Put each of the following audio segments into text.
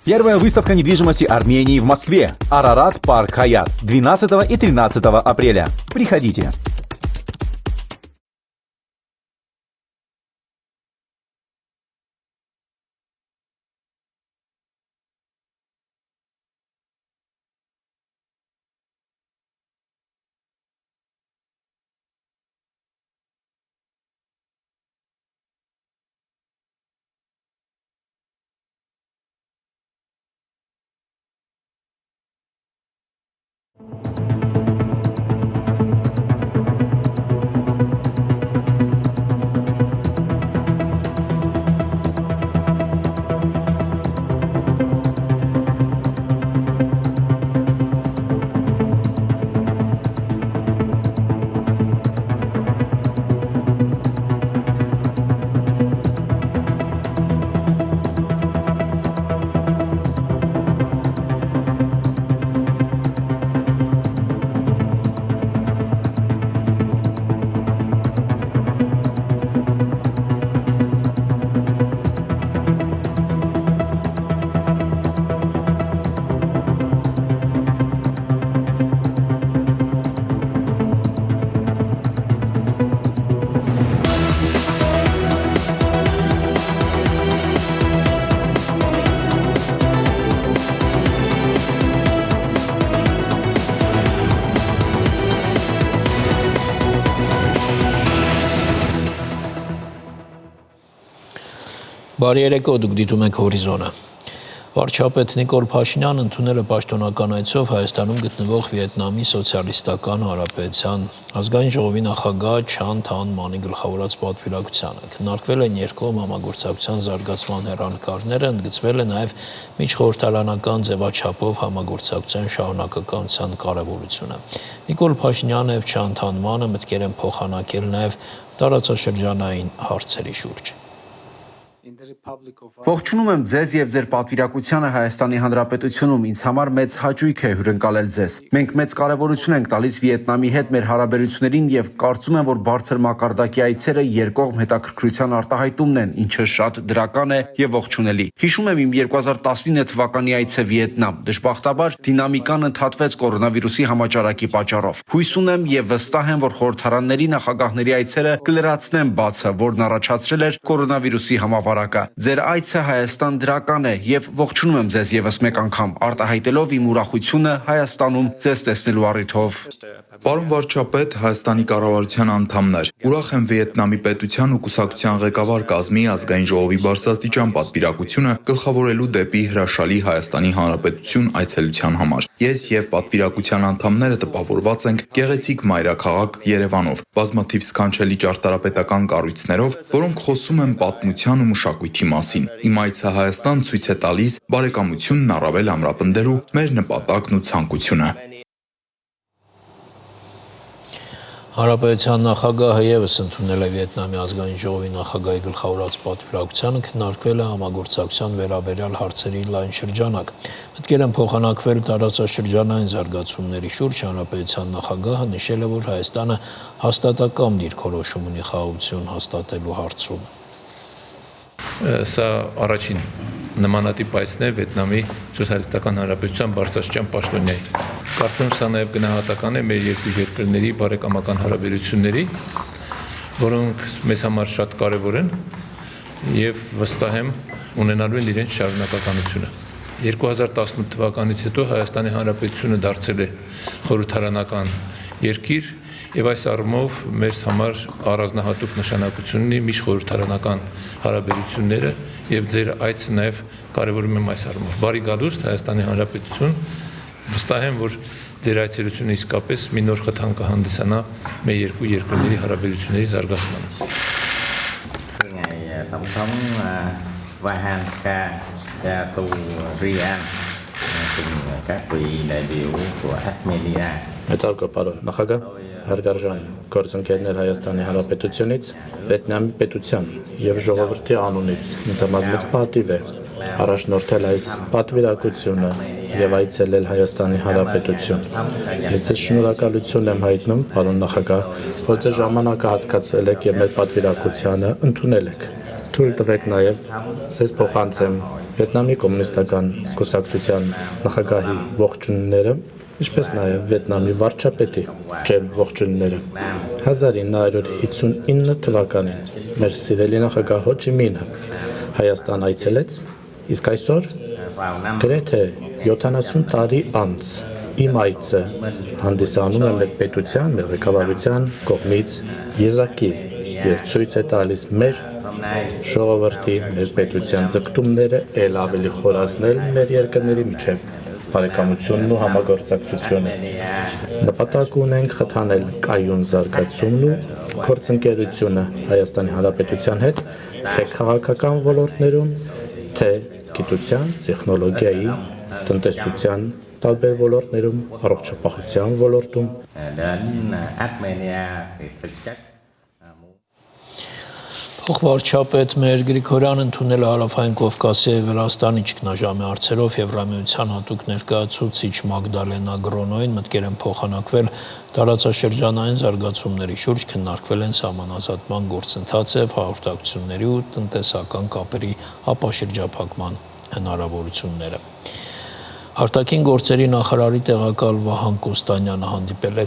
Первая выставка недвижимости Армении в Москве. Арарат Парк Хаят. 12 и 13 апреля. Приходите. Բարի երեկո, դուք դիտում եք Հորիզոնը։ Վարչապետ Նիկոլ Փաշինյանն ընդունել է պաշտոնական այցով Հայաստանում գտնվող Վիետնամի Սոցիալիստական Հանրապետության ազգային ժողովի նախագահ Չան Թան Մանի գլխավորած պատվիրակությանը։ Քննարկվել են երկկողմ համագործակցության զարգացման հեռանկարները, ընդգծվել է նաև միջխորհրդարանական ձևաչափով համագործակցության շարունակականության կարևորությունը։ Նիկոլ Փաշինյանը եւ Չան Թան Մանը մտքեր են փոխանակել նաև տարածաշրջանային հարցերի շուրջ։ Ողջունում եմ ձեզ եւ ձեր պատվիրակությանը Հայաստանի Հանրապետությունում, ինձ համար մեծ հաճույք է հյուրընկալել ձեզ։ Մենք մեծ կարևորություն ենք տալիս Վիետնամի հետ մեր հարաբերություններին եւ կարծում եմ, որ բարձր մակարդակի այցերը երկկողմ հետաքրքրության արտահայտումն են, ինչը շատ դրական է եւ ողջունելի։ Հիշում եմ իմ 2019 թվականի այցը Վիետնամ։ Դժբախտաբար դինամիկան ընդհատվեց կորոնավիրուսի համաճարակի պատճառով։ Հույս ունեմ եւ վստահ եմ, որ խորհրդարանների նախագահների այցերը կլրացնեն բացը, որն առաջացրել էր կորոնավիրուսի համավարակը։ Ձեր այցը Հայաստան դրական է եւ ողջունում եմ ձեզ եւս մեկ անգամ, արտահայտելով իմ ուրախությունը Հայաստանում ձեզ տեսնելու առիթով։ Պարոն վարչապետ, Հայաստանի կառավարության անդամներ, ուրախ եմ Վիետնամի պետության ու կուսակցության ղեկավար կազմի ազգային ժողովի բարձրաստիճան պատվիրակությունը գլխավորելու դեպի հրաշալի Հայաստանի Հանրապետություն այցելության համար։ Ես եւ պատվիրակության անդամները տպավորված ենք գեղեցիկ մայրաքաղաք Երևանով, բազմաթիվ սքանչելի ճարտարապետական կառույցներով, որոնք խոսում են պատմության ու մշակույթի մասին։ Իմ այցը Հայաստան ցույց է տալիս բարեկամությունն առավել ամրապնդելու մեր նպատակն ու ցանկությունը։ Հանրապետության նախագահը ևս ընդունել է Վիետնամի ազգային ժողովի նախագահի գլխավորած պատվիրակությանը, քննարկվել է համագործակցության վերաբերյալ հարցերի լայն շրջանակ։ Մտքեր են փոխանակվել տարածաշրջանային զարգացումների շուրջ, հանրապետության նախագահը նշել է, որ Հայաստանը հաստատակամ դիրքորոշում ունի խաղաղություն հաստատելու հարցում։ Սա առաջին նմանատիպ այցն է Վիետնամի Սոցիալիստական Հանրապետության բարձրաստիճան պաշտոնյայի։ Կարծում եմ սա նաև գնահատական է մեր երկու երկրների բարեկամական հարաբերությունների, որոնք մեզ համար շատ կարևոր են եւ վստահ եմ ունենալու են իրենց շարունակականությունը։ 2018 թվականից հետո Հայաստանի Հանրապետությունը դարձել է խորհրդարանական երկիր եւ այս առումով մեր համար առանձնահատուկ նշանակություն ունի միջխորհրդարանական հարաբերությունները եւ ձեր այցը նաեւ կարևորում եմ այս առումով։ Բարի գալուստ Հայաստանի Հանրապետություն, վստահ եմ, որ ձեր այցելությունը իսկապես մի նոր խթան կհանդիսանա մեր երկու երկրների հարաբերությունների զարգացմանը։ Tổng thống Vahan Katu Rian cùng các vị đại biểu của Armenia. Մեծարգո պարոն նախագահ, հարգարժան գործընկերներ Հայաստանի Հանրապետությունից, Վիետնամի պետության եւ ժողովրդի անունից ինձ համար մեծ պատիվ է առաջնորդել այս պատվիրակությունը եւ այցելել Հայաստանի Հանրապետություն։ Ես ձեզ շնորհակալություն եմ հայտնում, պարոն նախագահ, որ ձեր ժամանակը հատկացրել եք եւ մեր պատվիրակությանը ընդունել եք։ Թույլ տվեք նաեւ ձեզ փոխանցեմ Վիետնամի կոմունիստական կուսակցության նախագահի ողջունները, ինչպես նաև Վիետնամի վարչապետի ջերմ ողջունները։ 1959 թվականին մեր սիրելի նախագահ Հո Չի Մինը Հայաստան այցելեց, իսկ այսօր գրեթե 70 տարի անց իմ այցը հանդիսանում է մեր պետության, մեր ղեկավարության կողմից եզակի եւ ցույց է տալիս մեր ժողովրդի, մեր պետության ձգտումները ել ավելի խորացնել մեր երկրների միջև բարեկամությունն ու համագործակցությունը։ Նպատակ ունենք խթանել կայուն զարգացումն ու գործընկերությունը Հայաստանի Հանրապետության հետ, թե քաղաքական ոլորտներում, թե գիտության, տեխնոլոգիայի, տնտեսության տարբեր ոլորտներում, առողջապահության ոլորտում։ Đến Armenia thì thực chất Փոխվարչապետ Մեր Գրիգորյանն ընդունել է Հարավային Կովկասի եւ Վրաստանի ճգնաժամի հարցերով Եվրամիության հատուկ ներկայացուցիչ Մագդալենա Գրոնոին մտքեր են փոխանակվել տարածաշրջանային զարգացումների շուրջ, քննարկվել են սահմանազատման գործընթացը եւ հաղորդակցությունների ու տնտեսական կապերի ապաշրջափակման հնարավորությունները։ Արտաքին գործերի նախարարի տեղակալ Վահան Կոստանյանը հանդիպել է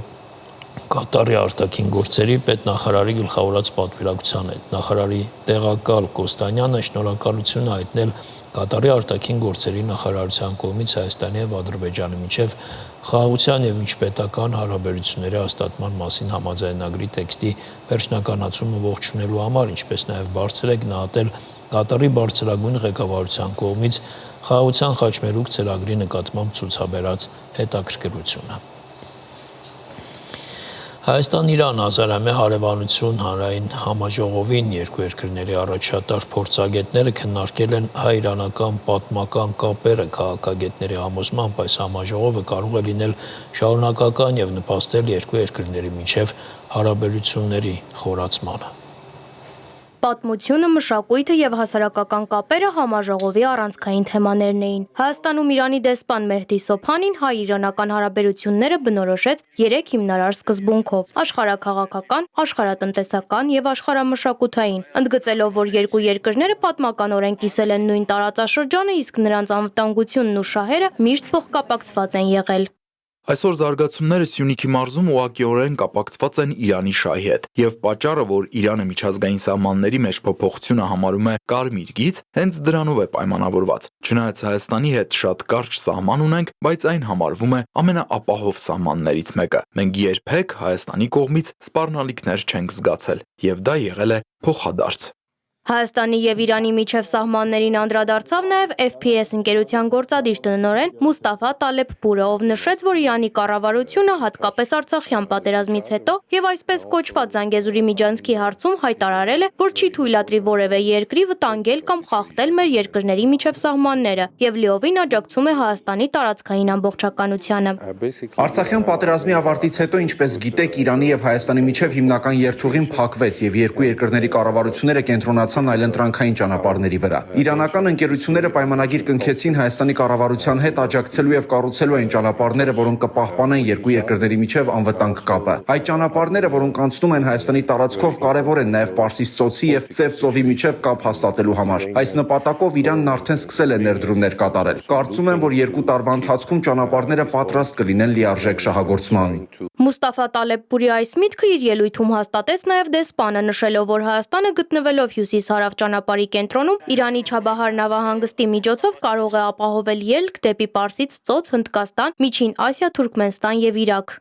Կատարի արտաքին գործերի պետնախարարի գլխավորած պատվիրակության հետ։ Նախարարի տեղակալ Կոստանյանը շնորհակալություն հայտնել Կատարի արտաքին գործերի նախարարության կողմից Հայաստանի եւ Ադրբեջանի միջև խաղաղության եւ միջպետական հարաբերությունների հաստատման մասին համաձայնագրի տեքստի վերջնականացումը ողջունելու համար, ինչպես նաեւ բարձր է գնահատել Կատարի բարձրագույն ղեկավարության կողմից խաղաղության խաչմերուկ ծրագրի նկատմամբ ցուցաբերած հետաքրքրությունը։ Հայաստան-Իրան ազարամյա հարևանություն հանրային համաժողովին երկու երկրների առաջատար փորձագետները քննարկել են հայ-իրանական պատմական կապերը քաղաքագետների համոզմամբ այս համաժողովը կարող է լինել շարունակական եւ նպաստել երկու երկրների միջև հարաբերությունների խորացմանը։ Պատմությունը, մշակույթը եւ հասարակական կապերը համաժողովի առանցքային թեմաներն էին։ Հայաստանում Իրանի դեսպան Մեհդի Սոփանին հայ-իրանական հարաբերությունները բնորոշեց 3 հիմնարար սկզբունքով՝ աշխարհաքաղաքական, աշխարհատնտեսական եւ աշխարհամշակութային, ընդգծելով, որ երկու երկրները պատմականորեն կիսել են նույն տարածաշրջանը, իսկ նրանց անվտանգությունն ու շահերը միշտ փոխկապակցված են եղել։ Այսօր զարգացումները Սյունիքի մարզում ուղղակիորեն կապակցված են Իրանի շահի հետ, եւ պատճառը, որ Իրանը միջազգային սահմանների մեջ փոփոխությունը համարում է կարմիր գիծ, հենց դրանով է պայմանավորված։ Չնայած Հայաստանի հետ շատ կարճ սահման ունենք, բայց այն համարվում է ամենաապահով սահմաններից մեկը։ Մենք երբեք Հայաստանի կողմից սպառնալիքներ չենք զգացել, եւ դա եղել է փոխադարձ։ Հայաստանի եւ Իրանի միջև սահմաններին անդրադարձավ նաեւ FPS ընկերության գործադիր տնօրեն Մուստաֆա Տալեբպուրը, ով նշեց, որ Իրանի կառավարությունը հատկապես Արցախյան պատերազմից հետո եւ այսպես կոչված Զանգեզուրի միջանցքի հարցում հայտարարել է, որ չի թույլատրի որևէ երկրի վտանգել կամ խախտել մեր երկրների միջև սահմանները եւ լիովին աջակցում է Հայաստանի տարածքային ամբողջականությանը։ Արցախյան պատերազմի ավարտից հետո, ինչպես գիտեք, Իրանի եւ Հայաստանի միջև հիմնական երթուղին փակվեց եւ երկու երկրների կառավարությունները կենտրոնացան այլընտրանքային ճանապարհների վրա։ Իրանական ընկերությունները պայմանագիր կնքեցին Հայաստանի կառավարության հետ աջակցելու եւ կառուցելու այն ճանապարհները, որոնք կպահպանեն երկու երկրների միջև անվտանգ կապը։ Այդ ճանապարհները, որոնք անցնում են Հայաստանի տարածքով, կարևոր են նաեւ Պարսից ծոցի եւ Սև ծովի միջև կապ հաստատելու համար։ Այս նպատակով Իրանն արդեն սկսել է ներդրումներ կատարել։ Կարծում եմ, որ 2 տարվա ընթացքում ճանապարհները պատրաստ կլինեն լիարժեք շահագործման։ Մուստաֆա Տալեբպուրի այս միտքը իր ելույթում հաստատեց նաեւ դեսպանը, նշելով, որ Հայաստանը գտնվելով հյուսիս-հարավ ճանապարհի կենտրոնում Իրանի Չաբահար նավահանգստի միջոցով կարող է ապահովել ելք դեպի Պարսից ծոց, Հնդկաստան, Միջին Ասիա, Թուրքմենստան եւ Իրաք։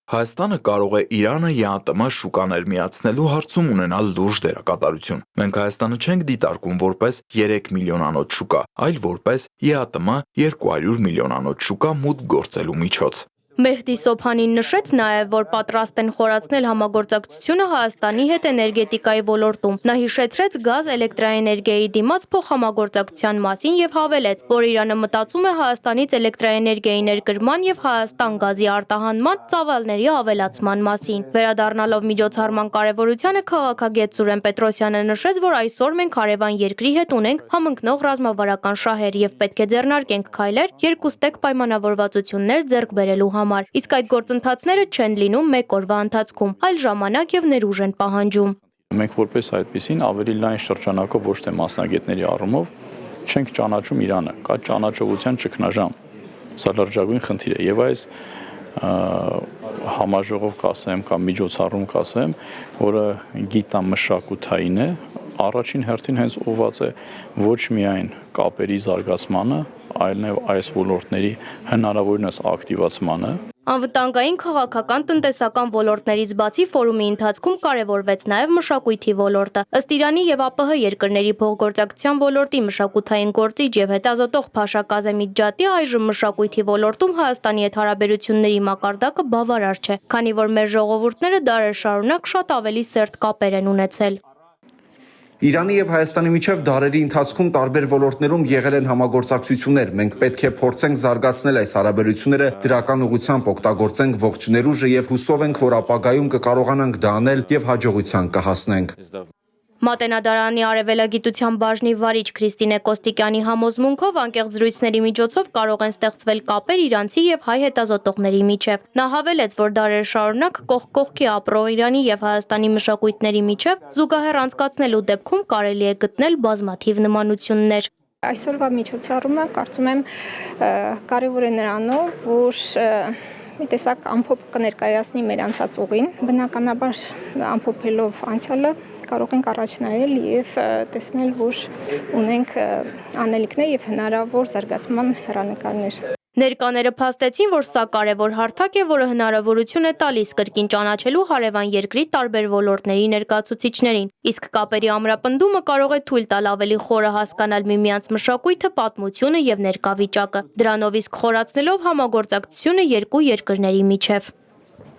Հայաստանը կարող է Իրանը ԵԱՏՄ շուկաներ միացնելու հարցում ունենալ լուրջ դերակատարություն։ Մենք Հայաստանը չենք դիտարկում որպես 3 միլիոնանոց շուկա, այլ որպես ԵԱՏՄ 200 միլիոնանոց շուկա մուտք գործելու միջոց։ Մեհդի Սոփանին նշեց նաև, որ պատրաստ են խորացնել համագործակցությունը Հայաստանի հետ էներգետիկայի ոլորտում։ Նա հիշեցրեց գազ էլեկտրաէներգիայի դիմաց փոխհամագործակցության մասին եւ հավելեց, որ Իրանը մտածում է Հայաստանից էլեկտրաէներգիայի ներկրման եւ Հայաստան գազի արտահանման ծավալների ավելացման մասին։ Վերադառնալով միջոցառման կարևորությանը քաղաքագետ Սուրեն Պետրոսյանը նշեց, որ այսօր մենք հարևան երկրի հետ ունենք համընկնող ռազմավարական շահեր եւ պետք է ձեռնարկենք քայլեր երկուստեք պայմանավորվածություններ ձեռք բերելու համար։ Իսկ այդ գործընթացները չեն լինում մեկ օրվա ընթացքում, այլ ժամանակ եւ ներուժ են պահանջում։ Մենք որպես այդպեսին ավելի լայն շրջանակով ոչ թե մասնագետների առումով չենք ճանաչում Իրանը, կա ճանաչողության ճգնաժամ։ Սա լրջագույն խնդիր է եւ այս համաժողով կասեմ կամ միջոցառում կասեմ, որը գիտամշակութային է, առաջին հերթին հենց ուղղված է ոչ միայն կապերի զարգացմանը, այլ նաև այս ոլորտների հնարավորինս ակտիվացմանը։ Անվտանգային, քաղաքական, տնտեսական ոլորտներից բացի ֆորումի ընթացքում կարևորվեց նաև մշակույթի ոլորտը։ Ըստ Իրանի եւ ԱՊՀ երկրների փոխգործակցության ոլորտի մշակութային գործիչ եւ հետազոտող Փաշա Կազեմի Ջատի այժմ մշակույթի ոլորտում Հայաստանի հետ հարաբերությունների մակարդակը բավարար չէ, քանի որ մեր ժողովուրդները դարեր շարունակ շատ ավելի սերտ կապեր են ունեցել։ Իրանի եւ Հայաստանի միջև դարերի ընթացքում տարբեր ոլորտներում եղել են համագործակցություններ։ Մենք պետք է փորձենք զարգացնել այս հարաբերությունները, դրական ուղղությամբ օգտագործենք ողջ ներուժը եւ հուսով ենք, որ ապագայում կկարողանանք դա անել եւ հաջողության կհասնենք։ Մատենադարանի արևելագիտության բաժնի վարիչ Քրիստինե Կոստիկյանի համոզմունքով անկեղծ զրույցների միջոցով կարող են ստեղծվել կապեր իրանցի եւ հայ հետազոտողների միջև։ Նա հավելեց, որ դարեր շարունակ կողք կողքի ապրող Իրանի եւ Հայաստանի մշակույթների միջև զուգահեռ անցկացնելու դեպքում կարելի է գտնել բազմաթիվ նմանություններ։ Այսօրվա միջոցառումը կարծում եմ կարևոր է նրանով, որ մի տեսակ ամփոփ կներկայացնի մեր անցած ուղին, բնականաբար ամփոփելով անցյալը կարող ենք առաջ նայել եւ տեսնել, որ ունենք անելիքներ եւ հնարավոր զարգացման հեռանկարներ։ Ներկաները փաստեցին, որ սա կարևոր հարթակ է, որը հնարավորություն է տալիս կրկին ճանաչելու հարևան երկրի տարբեր ոլորտների ներկայացուցիչներին։ Իսկ կապերի ամրապնդումը կարող է թույլ տալ ավելի խորը հասկանալ միմյանց մշակույթը, պատմությունը եւ ներկա վիճակը, դրանով իսկ խորացնելով համագործակցությունը երկու երկրների միջև։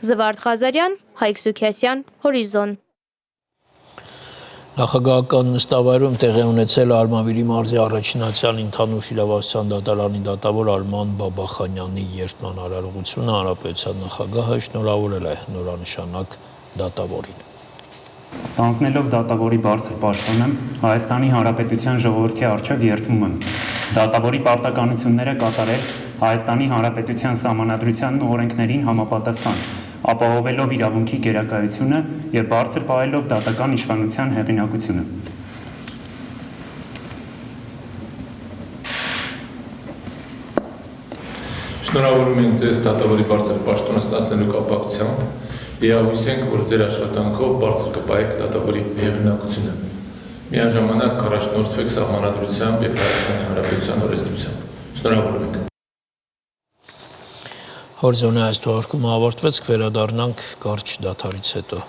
Զվարթ Ղազարյան, Հայկ Սուքիասյան, Հորիզոն։ Նախագահական նստավայրում տեղի ունեցել Արմավիրի մարզի առաջինացյալ ընդհանուր իրավասության դատարանի դատավոր Արման Բաբախանյանի երդման արարողությունը հանրապետության նախագահը շնորհավորել է նորանշանակ դատավորին։ Ստանձնելով դատավորի բարձր պաշտոնը, Հայաստանի Հանրապետության ժողովրդի առջև երդվում եմ դատավորի պարտականությունները կատարել Հայաստանի Հանրապետության Սահմանադրությանն ու օրենքներին համապատասխան, ապահովելով իրավունքի գերակայությունը եւ բարձր պահելով դատական իշխանության հեղինակությունը։ Շնորհավորում ենք ձեզ դատավորի բարձր պաշտոնը ստանձնելու կապակցությամբ եւ հույս ենք, որ ձեր աշխատանքով բարձր կպահեք դատավորի հեղինակությունը։ Միաժամանակ կառաջնորդվեք սահմանադրությամբ եւ Հայաստանի Հանրապետության օրենսդրությամբ։ Շնորհավորում ենք։ Հորիզոնի այս թողարկումը ավարտվեց, կվերադառնանք կարճ դադարից հետո։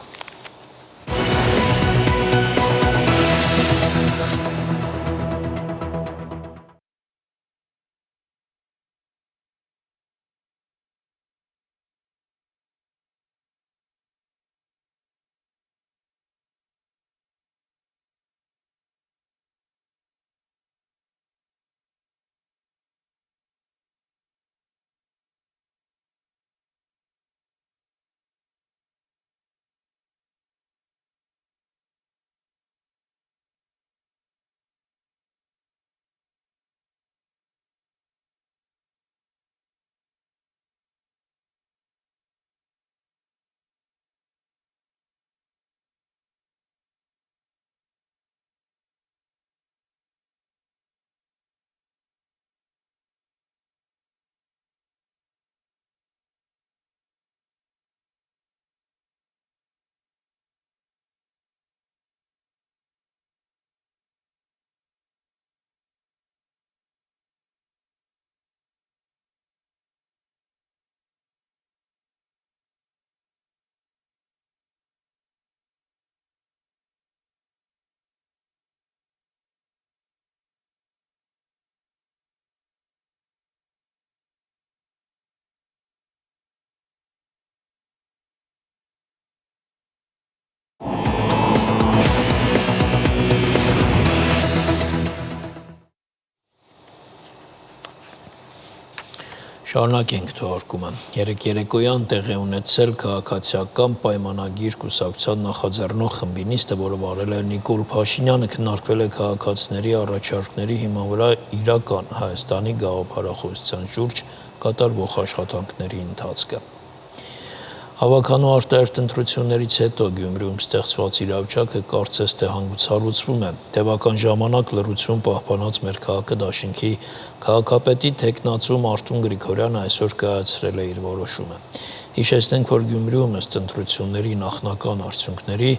Շարունակենք թողարկումը։ Երեկ երեկոյան տեղի ունեցել քաղաքացիական պայմանագիր կուսակցության նախաձեռնող խմբի նիստը, որը վարել է Նիկոլ Փաշինյանը, քննարկվել է քաղաքացիների առաջարկների հիման վրա իրական Հայաստանի գաղափարախոսության շուրջ կատարվող աշխատանքների ընթացքը։ Հավաքանու արտահերթ ընտրություններից հետո Գյումրիում ստեղծված իրավիճակը կարծես թե հանգուցալուծվում է։ Տևական ժամանակ լռություն պահպանած մեր քաղաքը դաշինքի քաղաքապետի տեխնացու Մարտուն Գրիգորյանը այսօր կայացրել է իր որոշումը։ Հիշեցնենք, որ Գյումրիում ըստ ընտրությունների նախնական արդյունքների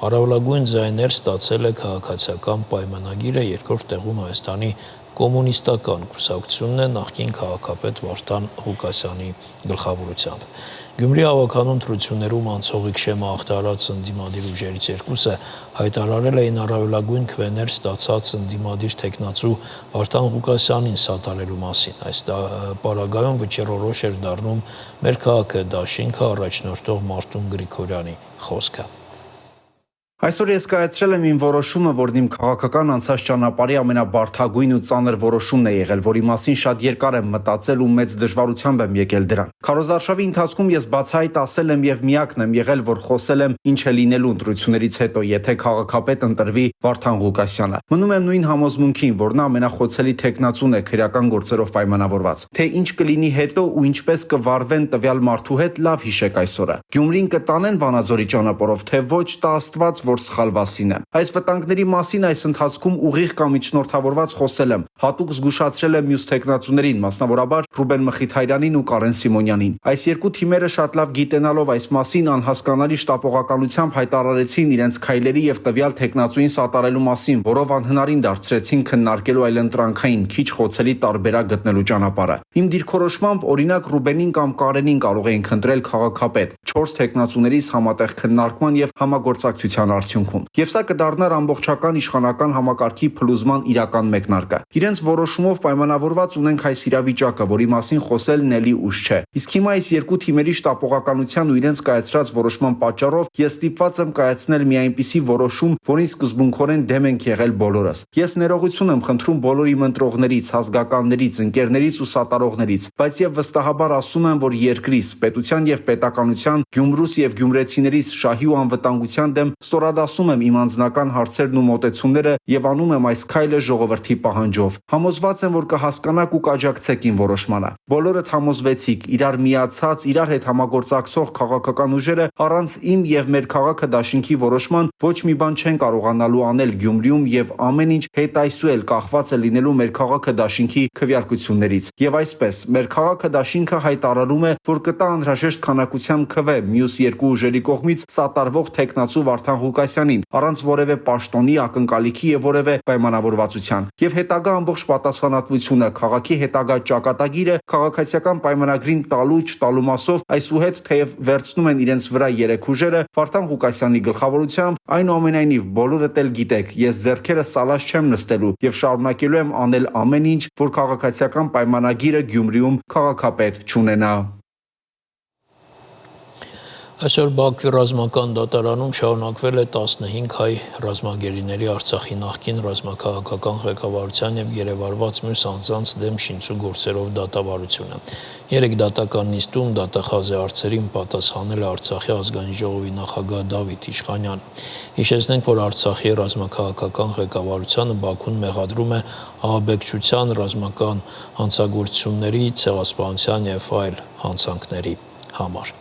առավելագույն ձայներ ստացել է քաղաքացիական պայմանագիրը, երկրորդ տեղում Հայաստանի կոմունիստական կուսակցությունն է նախկին քաղաքապետ Վարդան Ղուկասյանի գլխավորությամբ։ Գյումրի հավաքանու ընտրություններում անցողիկ շեմը ախտարած ընդդիմադիր ուժերից երկուսը հայտարարել էին առավելագույն քվեներ ստացած ընդդիմադիր տեխնացու Վարդան Ղուկասյանին սատարելու մասին։ Այս պարագայում վճռորոշ էր դառնում մեր քաղաքը դաշինքը առաջնորդող Մարտուն Գրիգորյանի խոսքը։ Այսօր ես կայացրել եմ իմ որոշումը, որն իմ քաղաքական անցած ճանապարհի ամենաբարդագույն ու ծանր որոշումն է եղել, որի մասին շատ երկար եմ մտածել ու մեծ դժվարությամբ եմ եկել դրան։ Քարոզարշավի ընթացքում ես բացահայտ ասել եմ եւ միակն եմ եղել, որ խոսել եմ ինչ է լինելու ընտրություններից հետո, եթե քաղաքապետ ընտրվի Վարդան Ղուկասյանը։ Մնում եմ նույն համոզմունքին, որ նա ամենախոցելի տեխնացուն է քրեական գործերով պայմանավորված։ Թե ինչ կլինի հետո ու ինչպես կվարվեն տվյալ մարդու հետ, լավ հիշեք այսօրը։ Գյումրին կտանեն Վանաձորի ճանապարհով, թե ոչ, տա Աստված, որ սխալվասին եմ։ Այս վտանգների մասին այս ընթացքում ուղիղ կամ միջնորդավորված խոսել եմ, հատուկ զգուշացրել եմ մյուս տեխնացուներին, մասնավորաբար Ռուբեն Մխիթարյանին ու Կարեն Սիմոնյանին։ Այս երկու թիմերը շատ լավ գիտենալով այս մասին անհասկանալի շտապողականությամբ հայտարարեցին իրենց քայլերի եւ տվյալ տեխնացուին սատարելու մասին, որով անհնարին դարձրեցին քննարկելու այլընտրանքային քիչ խոցելի տարբերակ գտնելու ճանապարհը։ Իմ դիրքորոշմամբ օրինակ Ռուբենին կամ Կարենին կարող էին քննարկել քաղաքապետ 4 տեխնացուներից համատեղ քննարկման եւ համագործակցության արդյունքում։ Եվ սա կդառնար ամբողջական իշխանական համակարգի փլուզման իրական մեկնարկը։ Իրենց որոշումով պայմանավորված ունենք այս իրավիճակը, որի մասին խոսելն էլի ուշ չէ։ Իսկ հիմա այս երկու թիմերի շտապողականության ու իրենց կայացրած որոշման պատճառով ես ստիպված եմ կայացնել մի այնպիսի որոշում, որին սկզբունքորեն դեմ ենք եղել բոլորս։ Ես ներողություն եմ խնդրում բոլոր իմ ընտրողներից, ազգականներից, ընկերներից ու սատարողներից, բայց եւ վստահաբար ասում եմ, որ երկրիս, պետության եւ պետականության, Գյումրուս եւ գյումրեցիներից շահի ու անվտանգության դեմ ստորադասում եմ իմ անձնական հարցերն ու մոտեցումները եւ անում եմ այս քայլը ժողովրդի պահանջով։ Համոզված եմ, որ կհասկանաք ու կաջակցեք իմ որոշմանը։ Բոլորդ համոզվեցիք, իրար միացած, իրար հետ համագործակցող քաղաքական ուժերը առանց իմ եւ մեր քաղաքը դաշինքի որոշման ոչ մի բան չեն կարողանալու անել Գյումրիում եւ ամեն ինչ հետայսու կախված է լինելու մեր քաղաքը դաշինքի քվեարկություններից։ Եվ այսպես, մեր քաղաքը դաշինքը հայտարարում է, որ կտա անհրաժեշտ քանակությամբ քվե մյուս երկու ուժերի կողմից սատարվող տեխնացու Վարդան Ղուկասյանին, առանց որևէ պաշտոնի, ակնկալիքի եւ որևէ պայմանավորվածության։ Եվ հետագա ամբողջ պատասխանատվությունը, քաղաքի հետագա ճակատագիրը քաղաքացիական պայմանագրին տալու չտալու մասով այսուհետ թեև վերցնում են իրենց վրա երեք ուժերը Վարդան Ղուկասյանի գլխավորությամբ, այնուամենայնիվ բոլորդ էլ գիտեք, ես ձեռքերս սալած չեմ նստելու եւ շարունակելու եմ անել ամեն ինչ, որ քաղաքացիական պայմանագիրը Գյումրիում քաղաքապետ չունենա։ Այսօր Բաքվի ռազմական դատարանում շարունակվել է 15 հայ ռազմագերիների Արցախի նախկին ռազմաքաղաքական ղեկավարության եւ գերեվարված մյուս անձանց դեմ շինծու գործերով դատավարությունը։ 3 դատական նիստում դատախազի հարցերին պատասխանել է Արցախի ազգային ժողովի նախագահ Դավիթ Իշխանյանը։ Հիշեցնենք, որ Արցախի ռազմաքաղաքական ղեկավարությունը Բաքուն մեղադրում է ահաբեկչության, ռազմական հանցագործությունների, ցեղասպանության եւ այլ հանցանքների համար։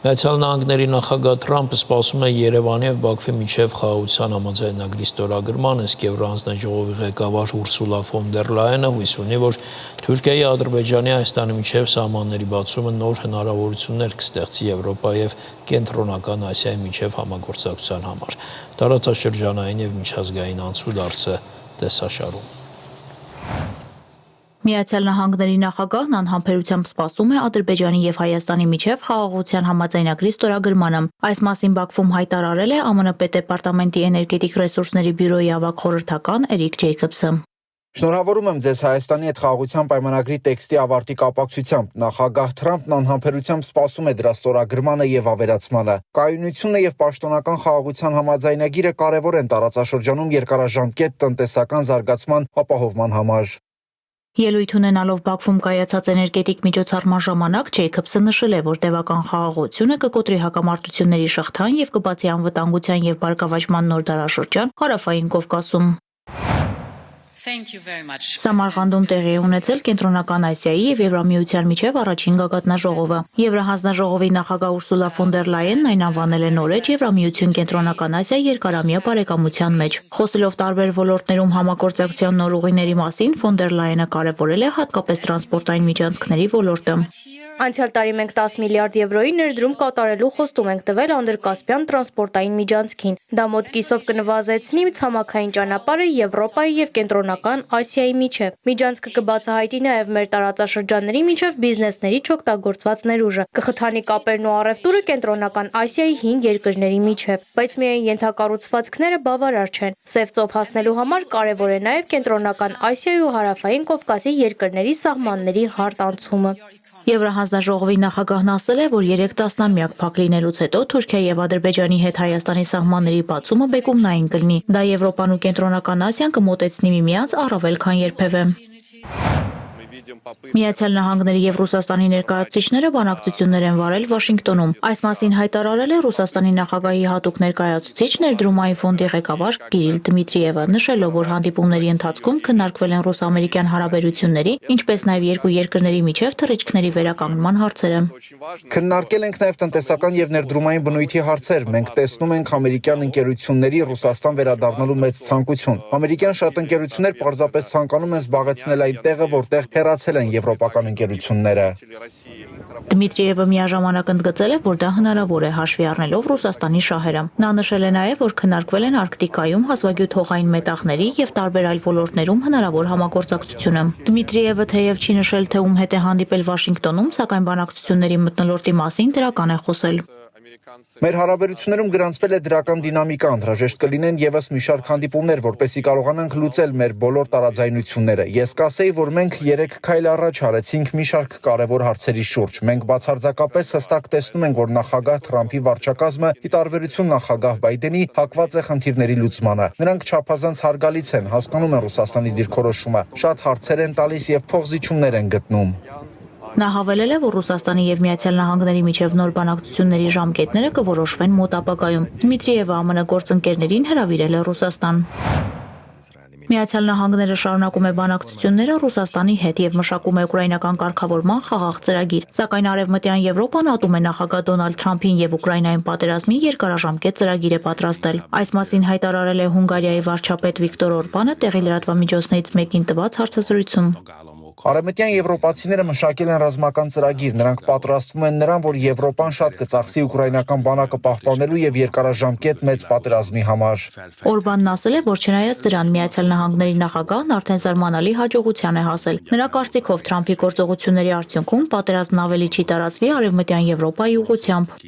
Միացյալ Նահանգների նախագահ Թրամփը սպասում է Երևանի եւ Բաքվի միջև խաղաղության համաձայնագրի ստորագրման, իսկ Եվրահանձնաժողովի ղեկավար Ուրսուլա ֆոն դեր Լայենը հույս ունի, որ Թուրքիայի, Ադրբեջանի, Հայաստանի միջև սահմանների բացումը նոր հնարավորություններ կստեղծի Եվրոպայի եւ Կենտրոնական Ասիայի միջև համագործակցության համար։ Տարածաշրջանային եւ միջազգային անցուդարձը տեսաշարում։ Միացյալ Նահանգների նախագահն անհամբերությամբ սպասում է Ադրբեջանի եւ Հայաստանի միջև խաղաղության համաձայնագրի ստորագրմանը։ Այս մասին Բաքվում հայտարարել է ԱՄՆ պետդեպարտամենտի էներգետիկ ռեսուրսների բյուրոյի ավագ խորհրդական Էրիկ Ջեյքոբսը։ Շնորհավորում եմ ձեզ Հայաստանի հետ խաղաղության պայմանագրի տեքստի ավարտի կապակցությամբ։ Նախագահ Թրամփն անհամբերությամբ սպասում է դրա ստորագրմանը եւ ավերացմանը։ Կայունությունը եւ պաշտոնական խաղաղության համաձայնագիրը կարեւոր են տարածաշրջանում երկարաժամկետ տնտեսական զարգացման ապահովման համար։ Ելույթ ունենալով Բաքվում կայացած էներգետիկ միջոցառման ժամանակ Ջեյքոբսը նշել է, որ տևական խաղաղությունը կկոտրի հակամարտությունների շղթան եւ կբացի անվտանգության եւ բարգավաճման նոր դարաշրջան Հարավային Կովկասում։ Սամարղանդում տեղի է ունեցել Կենտրոնական Ասիայի եւ Եվրամիության միջև առաջին գագաթնաժողովը։ Եվրահանձնաժողովի նախագահ Ուրսուլա ֆոն դեր Լայենն այն անվանել է նորեջ Եվրամիություն Կենտրոնական Ասիայի երկարամյա բարեկամության մեջ։ Խոսելով տարբեր ոլորտներում համագործակցության նոր ուղիների մասին, ֆոն դեր Լայենը կարևորել է հատկապես տրանսպորտային միջանցքների ոլորտը։ Անցյալ տարի մենք 10 միլիարդ եվրոյի ներդրում կատարելու խոստում ենք տվել անդրկասպյան տրանսպորտային միջանցքին։ Դա մոտ կիսով կնվազեցնի ցամաքային ճանապարհը Եվրոպայի եւ Կենտրոնական Ասիայի միջև։ Միջանցքը կբացահայտի նաեւ մեր տարածաշրջանների միջև բիզնեսների չօգտագործված ներուժը, կխթանի կապերն ու առևտուրը Կենտրոնական Ասիայի 5 երկրների միջև։ Բայց միայն ենթակառուցվածքները բավարար չեն։ Սև ծով հասնելու համար կարևոր է նաեւ Կենտրոնական Ասիայի ու Հարավային Կովկասի երկրների սահմանների հարթ անցումը։ Եվրահանձնաժողովի նախագահն ասել է, որ 3 տասնամյակ փակ լինելուց հետո Թուրքիայի եւ Ադրբեջանի հետ Հայաստանի սահմանների բացումը բեկումնային կլինի։ Դա Եվրոպան ու Կենտրոնական Ասիան կմոտեցնի միմյանց առավել քան երբևէ։ Միացյալ Նահանգների եւ Ռուսաստանի ներկայացուցիչները բանակցություններ են վարել Վաշինգտոնում։ Այս մասին հայտարարել է Ռուսաստանի նախագահի հատուկ ներկայացուցիչ ներդրումային ֆոնդի ղեկավար Կիրիլ Դմիտրիևը, նշելով, որ հանդիպումների ընթացքում քննարկվել են ռուս-ամերիկյան հարաբերությունների, ինչպես նաեւ երկու երկրների միջև թռիչքների վերականգնման հարցերը։ Քննարկել ենք նաեւ տնտեսական եւ ներդրումային բնույթի հարցեր։ Մենք տեսնում ենք ամերիկյան ընկերությունների Ռուսաստան վերադառնալու մեծ ցանկություն։ Ամերիկյան շատ ընկերություններ պարզապես ցանկանում են զբաղեցնել այն տեղը, որտեղ հեռացել են եվրոպական ընկերությունները։ Դմիտրիևը միաժամանակ ընդգծել է, որ դա հնարավոր է հաշվի առնելով Ռուսաստանի շահերը։ Նա նշել է նաև, որ քննարկվել են Արկտիկայում հազվագյուտ հողային մետաղների եւ տարբեր այլ ոլորտներում հնարավոր համագործակցությունը։ Դմիտրիևը թեև չի նշել, թե ում հետ է հանդիպել Վաշինգտոնում, սակայն բանակցությունների մթնոլորտի մասին դրական է խոսել։ Մեր հարաբերություններում գրանցվել է դրական դինամիկա, անհրաժեշտ կլինեն եւս մի շարք հանդիպումներ, որպեսզի կարողանանք լուծել մեր բոլոր տարաձայնությունները։ Ես կասեի, որ մենք 3 քայլ առաջ արեցինք մի շարք կարևոր հարցերի շուրջ։ Մենք բացարձակապես հստակ տեսնում ենք, որ նախագահ Թրամփի վարչակազմը, ի տարբերություն նախագահ Բայդենի, հակված է խնդիրների լուծմանը։ Նրանք չափազանց հարգալից են, հասկանում են Ռուսաստանի դիրքորոշումը, շատ հարցեր են տալիս եւ փոխզիջումներ են գտնում։ Նա հավելել է, որ Ռուսաստանի եւ Միացյալ Նահանգների միջև նոր բանակցությունների ժամկետները կորոշվեն մոտ ապագայում։ Դմիտրիևը ԱՄՆ գործընկերներին հրավիրել է Ռուսաստան։ Միացյալ Նահանգները շարունակում է բանակցությունները Ռուսաստանի հետ եւ մշակում է ուկրաինական կարգավորման խաղաղ ծրագիր, սակայն Արևմտյան Եվրոպան ատում է նախագահ Դոնալդ Թրամփին եւ Ուկրաինային պատերազմի երկարաժամկետ ծրագիր է պատրաստել։ Այս մասին հայտարարել է Հունգարիայի վարչապետ Վիկտոր Օրբանը տեղի լրատվամիջոցներից մեկին տված հարցազրույցում։ Արևմտյան եվրոպացիները մշակել են ռազմական ծրագիր, նրանք պատրաստվում են նրան, որ Եվրոպան շատ կծախսի ուկրաինական բանակը պահպանելու եւ երկարաժամկետ մեծ պատերազմի համար։ Օրբանն ասել է, որ չնայած դրան Միացյալ Նահանգների նախագահն արդեն զարմանալի հաջողության է հասել։ Նրա կարծիքով Թրամփի գործողությունների արդյունքում պատերազմն ավելի չի տարածվի Արևմտյան Եվրոպայի ուղղությամբ։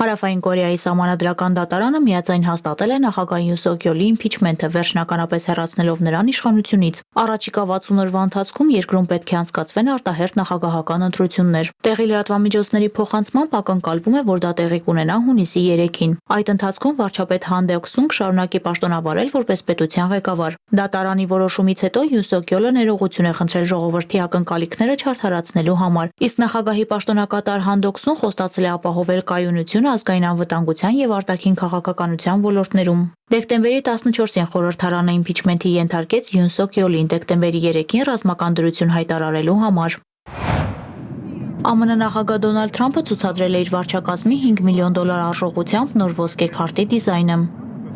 Հարավային Կորեայի սահմանադրական դատարանը միաձայն հաստատել է նախագահ Յուն Սոկ Յոլի իմփիչմենթը, վերջնականապես հեռացնելով նրան իշխանությունից։ Առաջիկա 60 օրվա ընթացքում երկրում պետք է անցկացվեն արտահերթ նախագահական ընտրություններ։ Տեղի լրատվամիջոցների փոխանցմամբ ակնկալվում է, որ դա տեղի կունենա հունիսի 3-ին։ Այդ ընթացքում վարչապետ Han Deok-sung շարունակի պաշտոնավարել որպես պետության ղեկավար։ Դատարանի որոշումից հետո Յուն Սոկ Յոլը ներողություն է խնդրել ժողովրդի ակնկալիքները չարդարացնելու համար։ Իսկ նախագահի պաշտոնակատար Han Deok-sung խոստացել է ապահովել կայունություն ազգային անվտանգության եւ արտաքին քաղաքականության ոլորտներում։ Դեկտեմբերի 14-ին խորհրդարանը իմփիչմենթի ենթարկեց Յուն Սոկ Յոլին դեկտեմբերի 3-ին ռազմական դրություն հայտարարելու համար։ ԱՄՆ նախագահ Դոնալդ Թրամփը ցուցադրել է իր վարչակազմի $5 միլիոն արժողությամբ նոր ոսկե քարտի դիզայնը։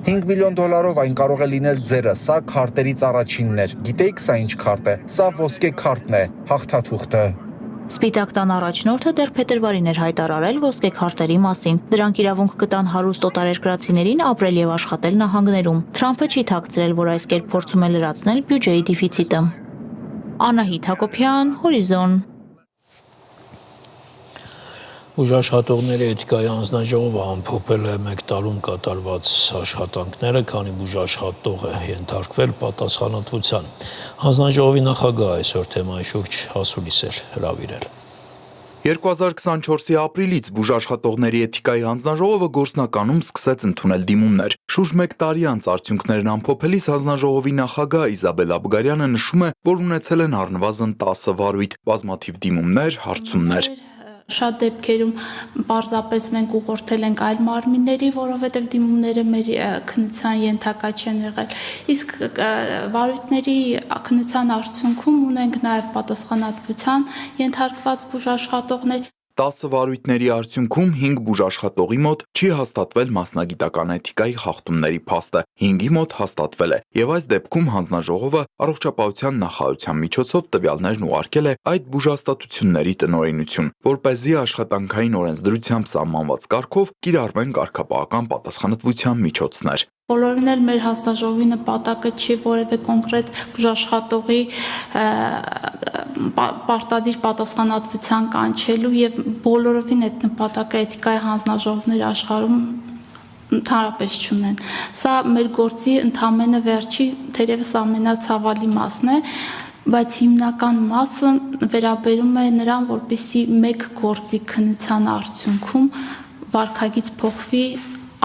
$5 միլիոն այն կարող է լինել ձերը, սա քարտերից առաջինն էր։ Գիտեիք սա ինչ քարտ է։ Սա ոսկե քարտն է, հաղթաթուղթը։ Սպիտակ տան առաջնորդը դեռ փետրվարին էր հայտարարել ոսկե քարտերի մասին։ Դրանք իրավունք կտան հարուստ օտարերկրացիներին ապրել եւ աշխատել նահանգներում։ Թրամփը չի թաքցրել, որ այս կերպ փորձում է լրացնել բյուջեի դեֆիցիտը։ Անահիտ Հակոբյան, Հորիզոն։ Բուժաշխատողների էթիկայի հանձնաժողովը ամփոփել է 1 տարում կատարված աշխատանքները, քանի բուժաշխատող է ենթարկվել պատասխանատվության։ Հանձնաժողովի նախագահը այսօր թեմայի շուրջ հասուլիս էր հրավիրել։ 2024-ի ապրիլից բուժաշխատողների էթիկայի հանձնաժողովը գործնականում սկսեց ընդունել դիմումներ։ Շուրջ 1 տարի անց արդյունքներն ամփոփելիս հանձնաժողովի նախագահ Իզաբել Աբգարյանը նշում է, որ ունեցել են առնվազն 10 վարույթ, բազմաթիվ դիմումներ, հարցումներ։ Շատ դեպքերում պարզապես մենք ուղղորդել ենք այլ մարմինների, որովհետև դիմումները մեր քննության ենթակա չեն եղել։ Իսկ վարույթների քննության արդյունքում ունենք նաև պատասխանատվության ենթարկված բուժաշխատողներ։ 10 վարույթների արդյունքում 5 բուժաշխատողի մոտ չի հաստատվել մասնագիտական էթիկայի խախտումների փաստը, 5-ի մոտ հաստատվել է, եւ այս դեպքում հանձնաժողովը առողջապահության նախարարության միջոցով տվյալներն ուղարկել է այդ բուժհաստատությունների տնօրինություն, որպեսզի աշխատանքային օրենսդրությամբ սահմանված կարգով կիրառվեն կարգապահական պատասխանատվության միջոցներ։ Բոլորին էլ մեր հանձնաժողովի նպատակը չի որևէ կոնկրետ բուժաշխատողի պարտադիր պատասխանատվության կանչելու եւ բոլորովին այդ նպատակը էթիկայի հանձնաժողովներ աշխարհում ընդհանրապես չունեն։ Սա մեր գործի ընդամենը վերջի, թերևս ամենացավալի մասն է, բայց հիմնական մասը վերաբերում է նրան, որպեսզի մեկ գործի քննության արդյունքում վարքագիծ փոխվի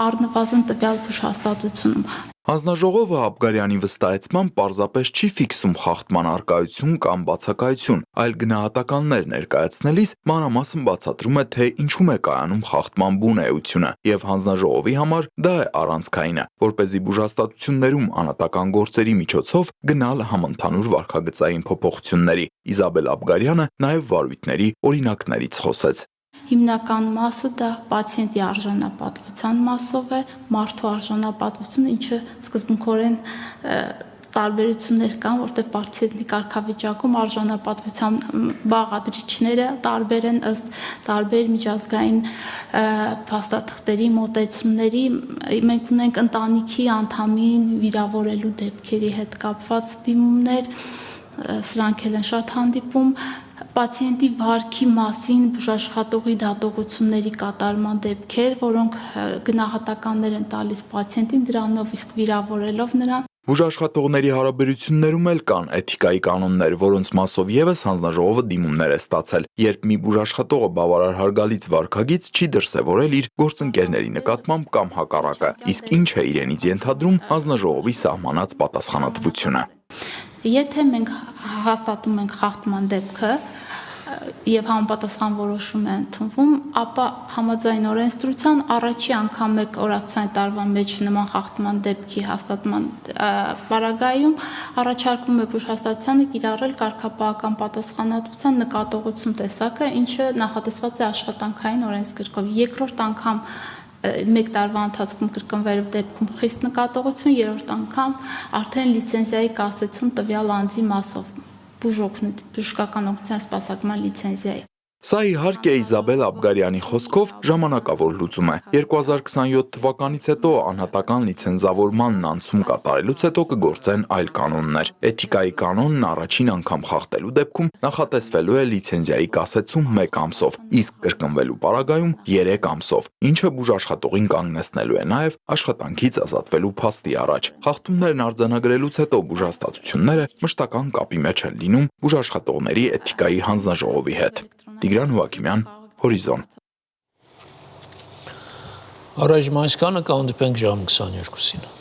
առնվազն տվյալ բուժհաստատությունում։ Հանձնաժողովը Աբգարյանի վստահեցմամբ պարզապես չի ֆիքսում խախտման առկայություն կամ բացակայություն, այլ գնահատականներ ներկայացնելիս մանրամասն բացատրում է, թե ինչում է կայանում խախտման բուն էությունը, եւ հանձնաժողովի համար դա է առանցքայինը, որպեսզի բուժհաստատություններում անհատական գործերի միջոցով գնալ համընդհանուր վարքագծային փոփոխությունների։ Իզաբել Աբգարյանը նաեւ վարույթների օրինակներից խոսեց։ Հիմնական մասը դա պացիենտի արժանապատվության մասով է, մարդու արժանապատվությունը, ինչը սկզբունքորեն տարբերություններ կան, որտեղ պացիենտի կարգավիճակում արժանապատվության բաղադրիչները տարբեր են ըստ տարբեր միջազգային փաստաթղթերի մոտեցումների։ Մենք ունենք ընտանիքի անդամին վիրավորելու դեպքերի հետ կապված դիմումներ, սրանք էլ են շատ հանդիպում։ Պացիենտի վարքի մասին բուժաշխատողի դատողությունների կատարման դեպքեր, որոնք գնահատականներ են տալիս պացիենտին, դրանով իսկ վիրավորելով նրան։ Բուժաշխատողների հարաբերություններում էլ կան էթիկայի կանոններ, որոնց մասով եւս հանձնաժողովը դիմումներ է ստացել, երբ մի բուժաշխատողը բավարար հարգալից վարքագիծ չի դրսևորել իր գործընկերների նկատմամբ կամ հակառակը, իսկ ինչ է իրենից ենթադրում հանձնաժողովի սահմանած պատասխանատվությունը։ Եթե մենք հաստատում ենք խախտման դեպքը եւ համապատասխան որոշում է ընդունվում, ապա համաձայն օրենսդրության առաջի անգամ մեկ օրացիոն տարվա մեջ նման խախտման դեպքի հաստատման պարագայում առաջարկվում է բուժհաստատությանը կիրառել կարգապահական պատասխանատվության նկատողություն տեսակը, ինչը նախատեսված է աշխատանքային օրենսգրքով։ Երկրորդ անգամ մեկ տարվա ընթացքում կրկնվելու դեպքում խիստ նկատողություն, երրորդ անգամ արդեն լիցենզիայի կասեցում տվյալ անձի մասով բուժկական օգնության սպասարկման լիցենզիայի։ Սա իհարկե Իզաբել Աբգարյանի խոսքով ժամանակավոր լուծում է։ 2027 թվականից հետո անհատական լիցենզավորմանն անցում կատարելուց հետո կգործեն այլ կանոններ։ Էթիկայի կանոնն առաջին անգամ խախտելու դեպքում նախատեսվելու է լիցենզիայի կասեցում 1 ամսով, իսկ կրկնվելու պարագայում 3 ամսով, ինչը բուժաշխատողին կանգնեցնելու է նաև աշխատանքից ազատվելու փաստի առաջ։ Խախտումներն արձանագրելուց հետո բուժհաստատությունները մշտական կապի մեջ են լինում բուժաշխատողների էթիկայի հանձնաժողովի հետ։ Տիգրան Հովակիմյան, Հորիզոն։ Առայժմ այսքանը, կհանդիպենք ժամը 22-ին։